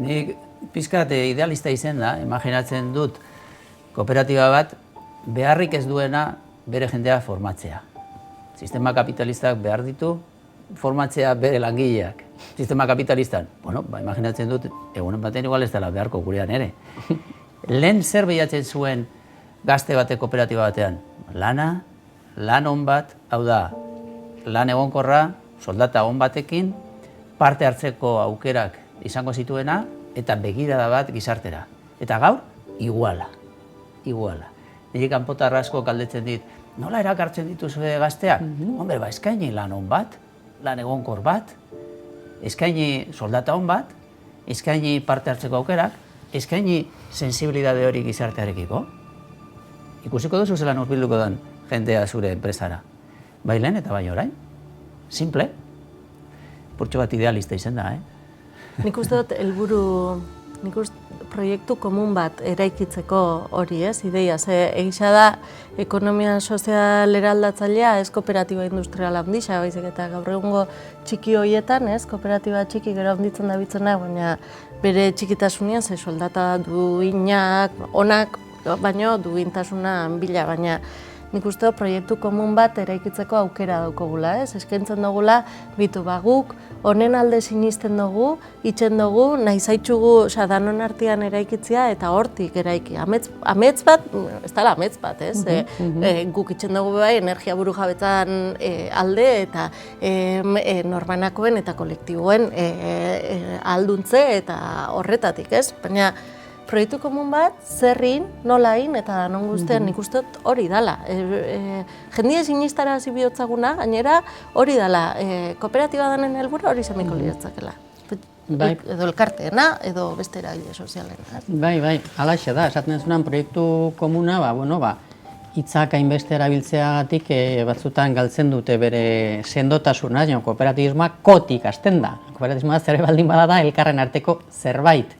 Nik pizkat idealista izen da, imaginatzen dut kooperatiba bat beharrik ez duena bere jendea formatzea. Sistema kapitalistak behar ditu formatzea bere langileak. Sistema kapitalistan, imaginatzen dut, egunen batean igual ez dela beharko gurean ere. Lehen zer behiatzen zuen gazte bate kooperatiba batean? Lana, lan on bat, hau da, lan egonkorra, soldata on batekin, parte hartzeko aukerak izango zituena, eta begirada bat gizartera. Eta gaur, iguala. Nire kanpotarra asko galdetzen dit, nola erakartzen dituzue gazteak? Hombre, eskaini lan on bat, lan egonkor bat, eskaini soldata on bat, eskaini parte hartzeko aukerak, eskaini sensibilidade hori gizartearekiko. Ikusiko duzu zelan hurbilduko den jendea zure enpresara. Bai lehen eta bai orain. Simple. Purtsu bat idealista izen da, Nik uste dut proiektu komun bat eraikitzeko hori, ideia. Egisa da, ekonomia sozial eraldatzailea ez kooperatiba industrial handisa, baizik eta gaur egungo txiki horietan, kooperatiba txiki gero handitzen dabitzena, baina bere txikitasunean soldata duinak, onak, baino duintasuna bila, baina nik uste dut proiektu komun bat eraikitzeko aukera daukagula, eskaintzen dugula, bitu guk, honen alde sinisten dugu, itxen dugu, nahi zaitxugu danon artean eraikitzea eta hortik eraiki. Amets bat, ez dala amets bat, guk itxen dugu bai energia buru jabetzan alde eta norbanakoen eta kolektiboen alduntze eta horretatik, baina proiektu komun bat, zerrin, nolain eta danon guztian nik uste dut hori dala. Jendia sinistara zibiotzaguna, gainera hori dala. Kooperatiba danen helburu hori zemiko liatzakela. Edo elkarteena, edo beste eragile sozialena. Bai, alaxe da, esaten zunan proiektu komuna, hitzak hainbeste erabiltzeagatik batzutan galtzen dute bere sendotasuna, kooperatibismoa kotik hasten da. Kooperatibismoa zer baldin bada da elkarren arteko zerbait.